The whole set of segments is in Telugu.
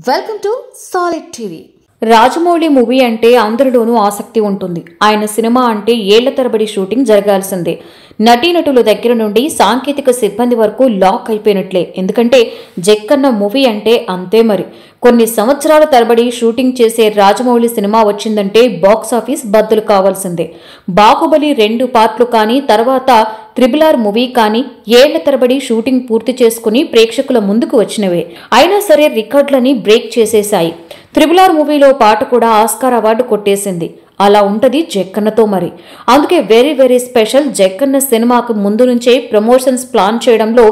Welcome to solid TV. Rajamouli movie అంటే అందరిలోనూ ఆసక్తి ఉంటుంది. ఆయన సినిమా అంటే ఏళ్ల తరబడి షూటింగ్ జరగాల్సిందే. నటీనటుల దగ్గర నుండి సాంకేతిక సిబ్బంది వరకు లాక్ అయిపోయినట్లే. ఎందుకంటే జక్కన్న మూవీ అంటే అంతే మరి. కొన్ని సంవత్సరాల తరబడి షూటింగ్ చేసే రాజమౌళి సినిమా వచ్చిందంటే బాక్సాఫీస్ బద్దలు కావాల్సిందే. బాహుబలి 2 పార్ట్లు కానీ, తర్వాత RRR మూవీ కానీ ఏళ్ల తరబడి షూటింగ్ పూర్తి చేసుకుని ప్రేక్షకుల ముందుకు వచ్చినవే. అయినా సరే రికార్డులని బ్రేక్ చేసేశాయి. RRR మూవీలో పాట కూడా ఆస్కార్ అవార్డు కొట్టేసింది. అలా ఉంటది జక్కన్నతో మరి. అందుకే వెరీ స్పెషల్. జక్కన్న సినిమాకు ముందు నుంచే ప్రమోషన్స్ ప్లాన్ చేయడంలో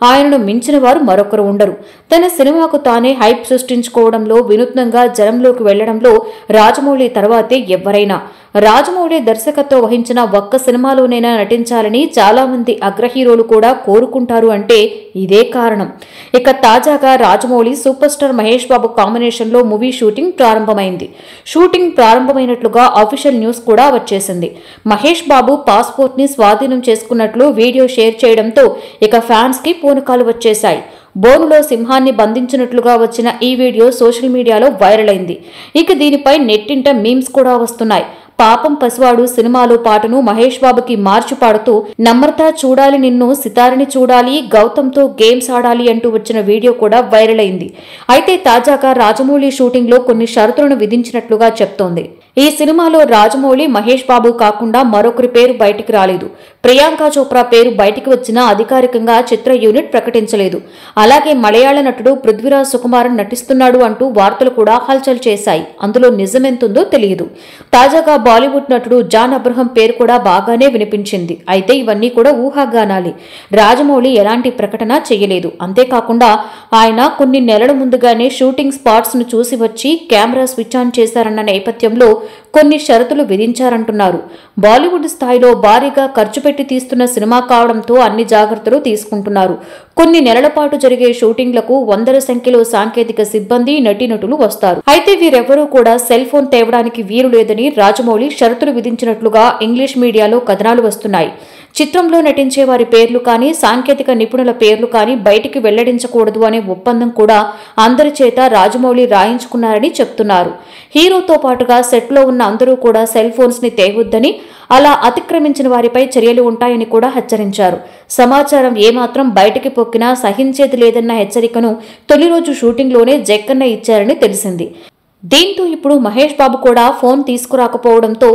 ఆయనను మించిన వారు మరొకరు ఉండరు. తన సినిమాకు తానే హైప్ సృష్టించుకోవడంలో, వినూత్నంగా జనంలోకి వెళ్లడంలో రాజమౌళి తర్వాతే ఎవరైనా. రాజమౌళి దర్శకత్వం వహించిన ఒక్క సినిమాలోనైనా నటించాలని చాలా మంది అగ్రహీరోలు కూడా కోరుకుంటారు అంటే ఇదే కారణం. ఇక తాజాగా Rajamouli super star Mahesh Babu combination లో మూవీ షూటింగ్ ప్రారంభమైంది. షూటింగ్ ప్రారంభమైనట్లుగా ఆఫీషియల్ న్యూస్ కూడా వచ్చేసింది. మహేష్ బాబు పాస్పోర్ట్ ని స్వాధీనం చేసుకున్నట్లు వీడియో షేర్ చేయడంతో ఇక ఫ్యాన్స్ కి పూనకాలు వచ్చేశాయి. బోనులో సింహాన్ని బంధించినట్లుగా వచ్చిన ఈ వీడియో సోషల్ మీడియాలో వైరల్ అయింది. ఇక దీనిపై నెట్టింట మీమ్స్ కూడా వస్తున్నాయి. పాపం పసివాడు సినిమాలో పాటను మహేష్ బాబుకి మార్చి పాడుతూ నమ్రత చూడాలి నిన్ను, సితారని చూడాలి, గౌతమ్తో గేమ్స్ ఆడాలి అంటూ వచ్చిన వీడియో కూడా వైరల్ అయింది. అయితే తాజాగా రాజమౌళి షూటింగ్ లో కొన్ని షరతులను విధించినట్లుగా చెప్తోంది. ఈ సినిమాలో రాజమౌళి, మహేష్ బాబు కాకుండా మరొకరి పేరు బయటికి రాలేదు. ప్రియాంక చోప్రా పేరు బయటికి వచ్చినా అధికారికంగా చిత్ర యూనిట్ ప్రకటించలేదు. అలాగే మలయాళ నటుడు పృథ్వీరాజ్ సుకుమారన్ నటిస్తున్నాడు అంటూ వార్తలు కూడా హల్చల్ చేశాయి. అందులో నిజమెంతుందో తెలియదు. తాజాగా బాలీవుడ్ నటుడు జాన్ అబ్రహం పేరు కూడా బాగానే వినిపించింది. అయితే ఇవన్నీ కూడా ఊహాగానాలే. రాజమౌళి ఎలాంటి ప్రకటన చేయలేదు. అంతేకాకుండా ఆయన కొన్ని నెలల ముందుగానే షూటింగ్ స్పాట్స్ ను చూసి వచ్చి కెమెరా స్విచ్ ఆన్ చేశారన్న నేపథ్యంలో కొన్ని షరతులు విధించారంటున్నారు. బాలీవుడ్ స్థాయిలో భారీగా ఖర్చు పెట్టి తీస్తున్న సినిమా కావడంతో అన్ని జాగ్రత్తలు తీసుకుంటున్నారు. కొన్ని నెలల పాటు జరిగే షూటింగ్లకు వందల సంఖ్యలో సాంకేతిక సిబ్బంది, నటీనటులు వస్తారు. అయితే వీరెవరూ కూడా సెల్ ఫోన్ తేవడానికి వీలు లేదని రాజమౌళి షరతులు విధించినట్లుగా ఇంగ్లీష్ మీడియాలో కథనాలు వస్తున్నాయి. చిత్రంలో నటించే వారి పేర్లు కానీ, సాంకేతిక నిపుణుల పేర్లు కానీ బయటికి వెల్లడించకూడదు అనే ఒప్పందం కూడా అందరి చేత రాజమౌళి రాయించుకున్నారని చెప్తున్నారు. హీరోతో పాటుగా సెట్ లో ఉన్న అందరూ కూడా సెల్ ఫోన్స్ ని తేవద్దని, అలా అతిక్రమించిన వారిపై చర్యలు ఉంటాయని కూడా హెచ్చరించారు. సమాచారం ఏమాత్రం బయటికి పొక్కినా సహించేది లేదన్న హెచ్చరికను తొలి రోజు షూటింగ్ లోనే జక్కన్న ఇచ్చారని తెలిసింది. దీంతో ఇప్పుడు మహేష్ బాబు కూడా ఫోన్ తీసుకురాకపోవడంతో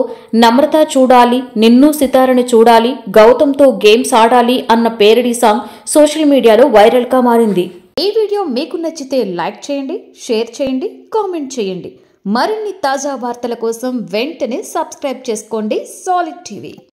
నమ్రత చూడాలి, నిన్ను, సితారని చూడాలి, గౌతమ్తో గేమ్స్ ఆడాలి అన్న పేరడీ సాంగ్ సోషల్ మీడియాలో వైరల్ గా మారింది. ఈ వీడియో మీకు నచ్చితే లైక్ చేయండి, షేర్ చేయండి, కామెంట్ చేయండి. మరిన్ని తాజా వార్తల కోసం వెంటనే సబ్స్క్రైబ్ చేసుకోండి సాలిడ్ టీవీ.